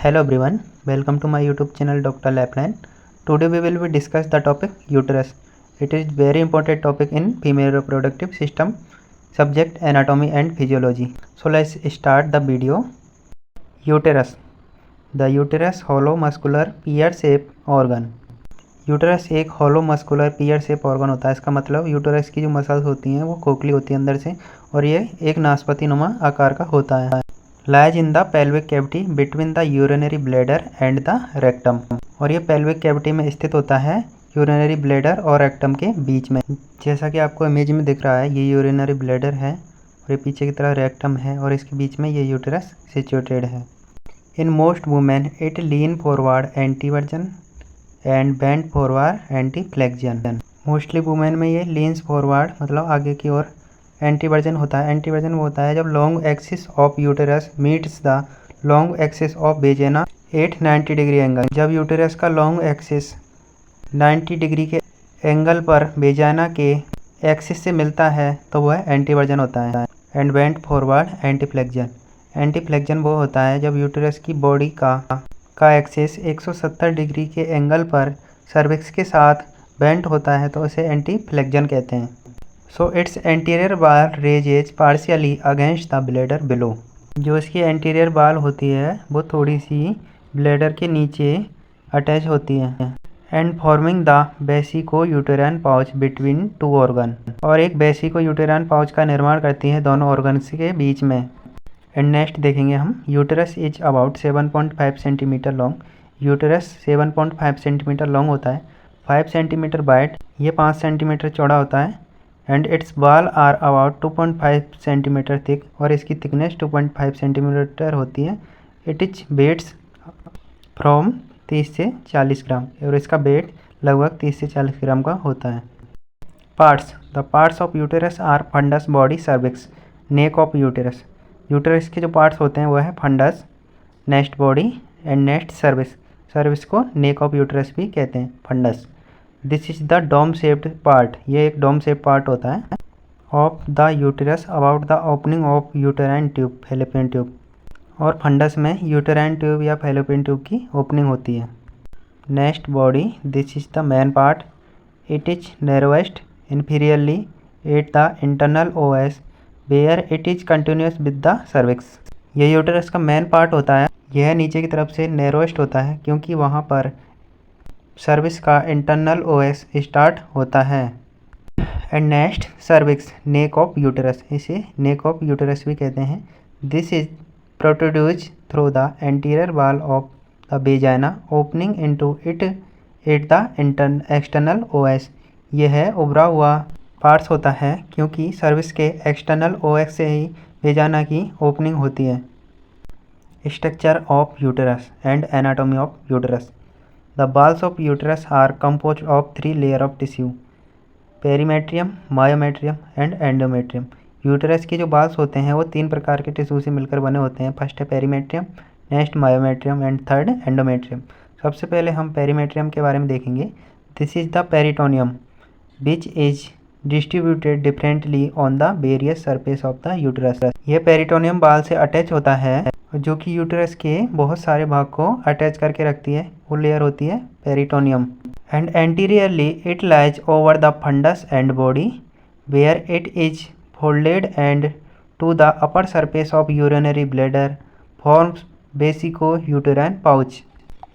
Hello everyone, welcome to my YouTube channel Dr. Laplan. Today we will be discuss the topic uterus. It is very important topic in female reproductive system, subject anatomy and physiology. So let's start the video. Uterus. The uterus hollow muscular pear shape organ. Uterus एक hollow muscular pear shape organ होता है। इसका मतलब uterus की जो muscles होती हैं वो खोखली होती है अंदर से और ये एक नाशपाती नुमा आकार का होता है। Lies in the pelvic cavity between the urinary bladder and the rectum. और ये पेल्विक कैविटी में स्थित होता है यूरिनरी ब्लैडर और रेक्टम के बीच में। जैसा कि आपको इमेज में दिख रहा है, ये यूरिनरी ब्लैडर है और ये पीछे की तरफ रेक्टम है और इसके बीच में ये यूटरस सिचुएटेड है। In most women it lean forward एंटीवर्जन and bend forward anti flexion. Mostly women में ये लीन्स फॉरवर्ड मतलब आगे की ओर, एंटीवर्जन होता है। एंटीवर्जन वो होता है जब long axis of uterus meets the long axis of vagina at 90 degree angle. जब यूटेरस का लॉन्ग एक्सिस 90 डिग्री के एंगल पर वेजिना के एक्सिस से मिलता है तो वह एंटीवर्जन होता है। And bend forward anteflexion. Anteflexion वो होता है जब यूटेरस की बॉडी का एक्सिस 170 डिग्री के एंगल पर सर्विक्स के साथ बेंट होता है तो इसे एंटी फ्लेक्शन कहते हैं। सो इट्स एंटीरियर बाल raises partially against the bladder below. जो इसकी एंटीरियर बाल होती है वो थोड़ी सी ब्लैडर के नीचे अटैच होती है। And forming the vesico uterine pouch between two organ. और एक बेसिको यूटेराइन पाउच का निर्माण करती है दोनों ऑर्गन्स के बीच में। एंड नेक्स्ट देखेंगे हम, uterus is about 7.5 centimetre long. Uterus 7.5 centimetre long होता है, 5 सेंटीमीटर वाइड, ये 5 सेंटीमीटर चौड़ा होता है। एंड इट्स बाल आर अबाउट 2.5 सेंटीमीटर थिक और इसकी थिकनेस 2.5 सेंटीमीटर होती है। इट इज वेट्स फ्रॉम 30 से 40 ग्राम और इसका वेट लगभग 30 से 40 ग्राम का होता है। Parts. The parts of uterus are fundus, body, cervix, neck of uterus. Uterus के जो पार्ट्स होते हैं वो है fundus, next body and next cervix. Cervix को नेक ऑफ यूटेरस भी कहते हैं, fundus. This is the dome shaped part. ये एक डोम शेप पार्ट होता है of the uterus about the opening of uterine tube, fallopian tube. और fundus में यूटेराइन ट्यूब या फैलोपियन ट्यूब की ओपनिंग होती है। Nest body. This is the main part. It is narrowest inferiorly at the internal OS where it is continuous with the cervix। यह uterus का main part होता है। यह नीचे की तरफ से नैरोएस्ट होता है क्योंकि वहाँ पर सर्विक्स का इंटरनल OS स्टार्ट होता है। And next cervix, neck of uterus. इसे नेक ऑफ यूटेरस भी कहते हैं। This is protrudes through the anterior wall of the vagina opening into it at the external OS। यह उभरा हुआ पार्ट्स होता है क्योंकि सर्विस के एक्सटर्नल OS से ही वेजाना की ओपनिंग होती है। Structure of uterus and anatomy of uterus. The walls of uterus are compose of 3 layer of tissue, perimetrium, myometrium and endometrium. Uterus के जो बाल्स होते हैं वो 3 प्रकार के टिश्यू से मिलकर बने होते हैं। फर्स्ट है perimetrium, next myometrium and third endometrium. सबसे पहले हम पेरीमेट्रियम के बारे में देखेंगे। This is the peritoneum which is distributed differently on the various surface of the uterus। यह पेरिटोनियम बाल से अटैच होता है जो कि यूटेरस के बहुत सारे भाग को अटैच करके रखती है। वो लेयर होती है peritoneum. And anteriorly it lies over the fundus and body where it is folded and to the upper surface of urinary bladder forms vesico uterine pouch.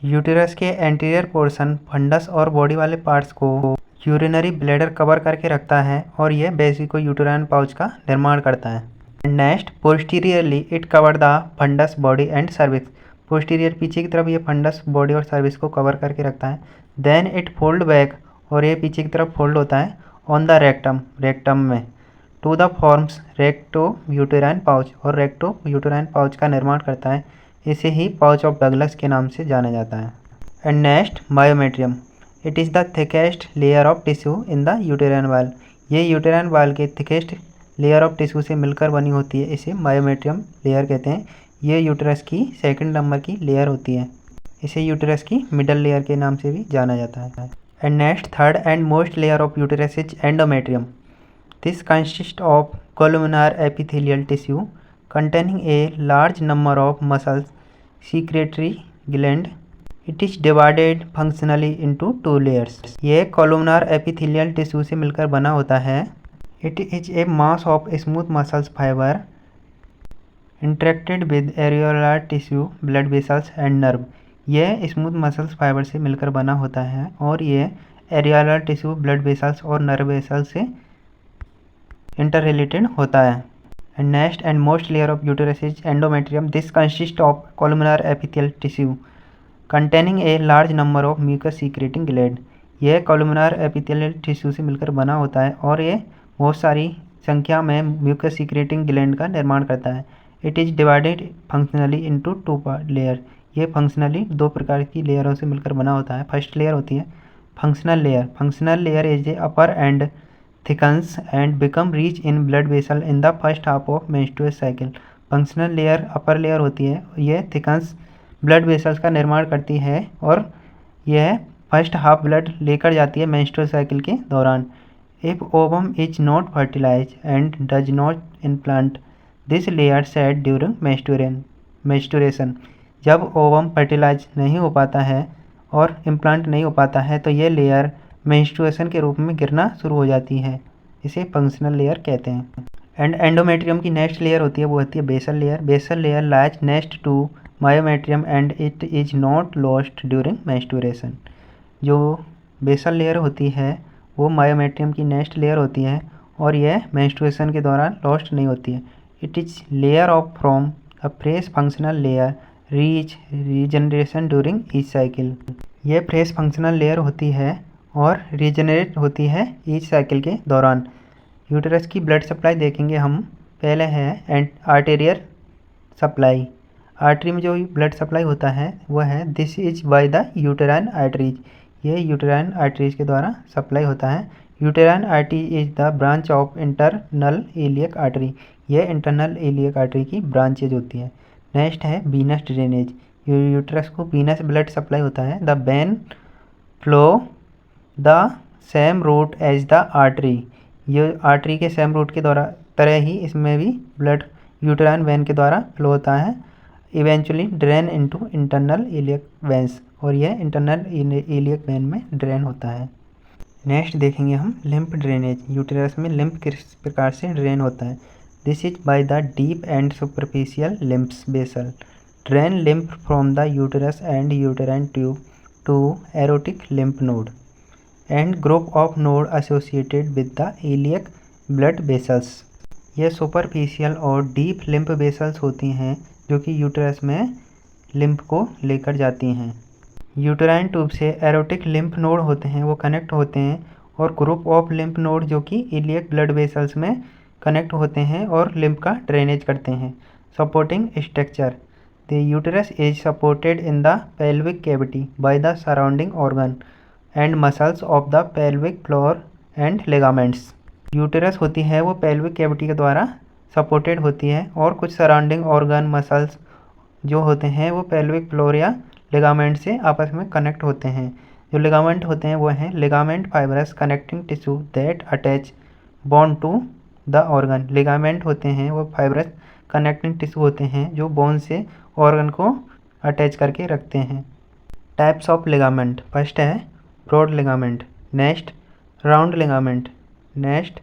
Uterus के एंटीरियर पोर्शन फंडस और body वाले parts को urinary bladder cover करके रखता है और यह बेसिको uterine pouch का निर्माण करता है। Next posteriorly it cover the fundus, body and cervix. Posterior पीछे की तरफ ये फंडस, बॉडी और सर्विक्स को कवर करके रखता है। देन इट फोल्ड बैक और ये पीछे की तरफ फोल्ड होता है ऑन द रेक्टम, रेक्टम में, to the forms recto uterine pouch. और रेक्टो यूटेराइन पाउच का निर्माण करता है। इसे ही पाउच ऑफ डगलस के नाम से जाना जाता है। And next myometrium. It is the thickest layer of tissue in the uterine वाल। ये यूटेराइन वाल के थिकेस्ट लेयर ऑफ टिश्यू से मिलकर बनी होती है। इसे मायोमेट्रियम लेयर कहते हैं। ये यूटेरस की 2nd नंबर की लेयर होती है। इसे यूटेरस की मिडल लेयर के नाम से भी जाना जाता है। And next third and most layer of uterus is endometrium. This consist of columnar epithelial tissue containing a large number of muscles, secretory gland. It is divided functionally into two layers. ये columnar epithelial tissue से मिलकर बना होता है. It is a mass of smooth muscle fiber interacted with areolar tissue, blood vessels and nerve. यह smooth muscles fibre से मिलकर बना होता है और ये एरियोलर टिश्यू, ब्लड वेसल्स और नर्व वेसल्स से इंटर रिलेटेड होता है. And next and most layer of uterus is endometrium. This consists of columnar epithelial tissue containing a large number of mucus secreting gland. यह columnar epithelial tissue से मिलकर बना होता है और ये बहुत सारी संख्या में mucus secreting gland का निर्माण करता है. It is divided functionally into two layer. ये functionally दो प्रकार की लेयरों से मिलकर बना होता है. फर्स्ट लेयर होती है functional layer. Functional layer is the upper and thickens and become rich in blood vessel in the first half of menstrual cycle. Functional layer upper layer होती है, यह थिकन्स ब्लड वेसल्स का निर्माण करती है और यह फर्स्ट हाफ ब्लड लेकर जाती है मेंस्ट्रुअल साइकिल के दौरान. If ovum is not fertilize and does not implant this layer set during menstruation. जब ओवम फर्टिलाइज नहीं हो पाता है और इम्प्लांट नहीं हो पाता है तो ये लेयर मेंस्ट्रुएशन के रूप में गिरना शुरू हो जाती है. इसे फंक्शनल लेयर कहते हैं. एंड एंडोमेट्रियम की नेक्स्ट लेयर होती है वो होती है basal layer. Basal layer lies next to myometrium and it is not lost during menstruation. जो बेसल लेयर होती है वो मायोमेट्रियम की नेक्स्ट लेयर होती है और यह मेंस्ट्रुएशन के दौरान लॉस्ट नहीं होती है. It is layer of from a fresh functional layer reach regeneration during each cycle. यह फ्रेश फंक्शनल लेयर होती है और रीजनरेट होती है ईच साइकिल के दौरान. यूटरस की ब्लड सप्लाई देखेंगे हम. पहले है एंड आर्टेरियल सप्लाई. आर्टरी में जो ब्लड सप्लाई होता है वह है this is by the uterine arteries. ये यूटेराइन आर्टरीज के द्वारा सप्लाई होता है. Uterine artery is the branch of internal iliac artery. ये इंटरनल इलियक आर्टरी की ब्रांचेज होती है. नेक्स्ट है वीनस ड्रेनेज. यूटरस को वीनस ब्लड सप्लाई होता है. The vein flow the same route as the artery. ये आर्टरी के सेम रूट के द्वारा तरह ही इसमें भी ब्लड यूटेराइन वेन के द्वारा फ्लो होता है. Eventually drain into internal iliac veins और यह इंटरनल इलियक वेन में ड्रेन होता है. नेक्स्ट देखेंगे हम लिम्फ ड्रेनेज. यूटेरस में लिम्फ किस प्रकार से ड्रेन होता है. This is by the deep and superficial lymphs vessel drain lymph from the uterus and uterine tube to aortic lymph node and group of node associated with the iliac blood vessels. ये superficial और deep lymph vessels होती हैं जो कि uterus में lymph को लेकर जाती हैं. यूटेराइन ट्यूब से एरोटिक लिम्फ नोड होते हैं वो कनेक्ट होते हैं और ग्रुप ऑफ लिम्फ नोड जो कि इलियक ब्लड वेसल्स में कनेक्ट होते हैं और लिम्फ का ड्रेनेज करते हैं. Supporting structure. The uterus is supported in the pelvic cavity by the surrounding organ and muscles of the pelvic floor and ligaments. Uterus होती है वो पेल्विक कैविटी के द्वारा सपोर्टेड होती है और कुछ सराउंडिंग ऑर्गन मसल्स जो होते हैं वो पेल्विक फ्लोर या लिगामेंट से आपस में कनेक्ट होते हैं. जो लिगामेंट होते हैं वो हैं ligament fibrous connecting tissue that attach bond to the organ. Ligament होते हैं वो फाइब्रस कनेक्टिंग टिश्यू होते हैं जो बोन से ऑर्गन को अटैच करके रखते हैं. Types of ligament. फर्स्ट है broad ligament. Next round ligament. Next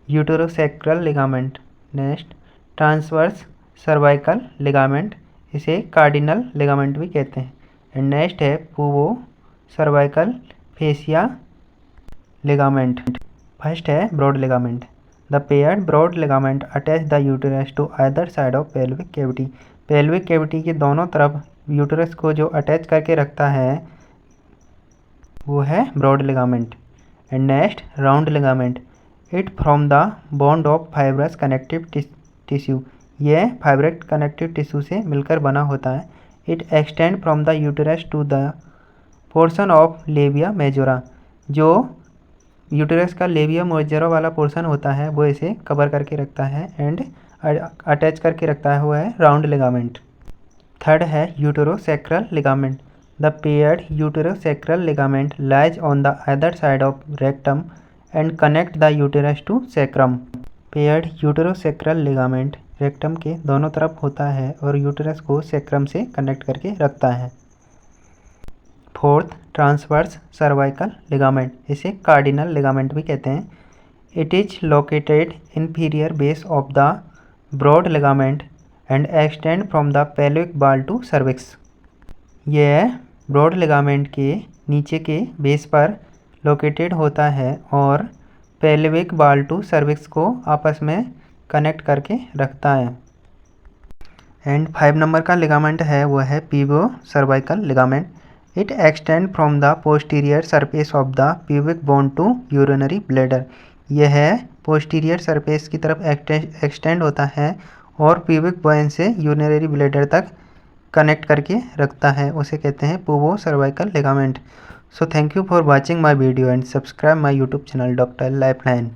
uterosacral ligament. Next transverse cervical ligament. इसे कार्डिनल लिगामेंट भी कहते हैं. एंड नेक्स्ट है pubo cervical fascia ligament. First है broad ligament. The paired broad ligament attach the uterus to either side of pelvic cavity. Pelvic cavity के दोनों तरफ uterus को जो अटैच करके रखता है वो है broad ligament. And next round ligament. It from the bond of fibrous connective tissue. यह फाइब्रेट कनेक्टिव टिश्यू से मिलकर बना होता है. It extend from the uterus to the portion of labia majora. जो यूटेरस का लेबिया मेजोरा वाला portion होता है वो इसे कवर करके रखता है एंड अटैच करके रखता है वो है राउंड लिगामेंट. थर्ड है uterosacral ligament. The paired uterosacral ligament lies on the other side of rectum and connect the uterus to sacrum. Paired uterosacral ligament rectum के दोनों तरफ होता है और यूटेरस को सैक्रम से कनेक्ट करके रखता है. फोर्थ, ट्रांसवर्स सर्वाइकल लिगामेंट, इसे कार्डिनल लिगामेंट भी कहते हैं। It is located inferior base of the broad ligament and extend from the pelvic ball to cervix। यह ब्रॉड लिगामेंट के नीचे के बेस पर लोकेटेड होता है और पेल्विक बॉल टू सर्विक्स को आपस में कनेक्ट करके रखता है। एंड 5 नंबर का लिगामेंट है वो है pubo cervical ligament. It extend from the posterior surface of the pubic bone to urinary bladder. यह पोस्टीरियर सरफेस की तरफ एक्सटेंड होता है और प्यूबिक बोन से यूरिनरी ब्लैडर तक कनेक्ट करके रखता है, उसे कहते हैं pubo cervical ligament. So thank you for watching my video and subscribe my YouTube channel Doctor lifeline.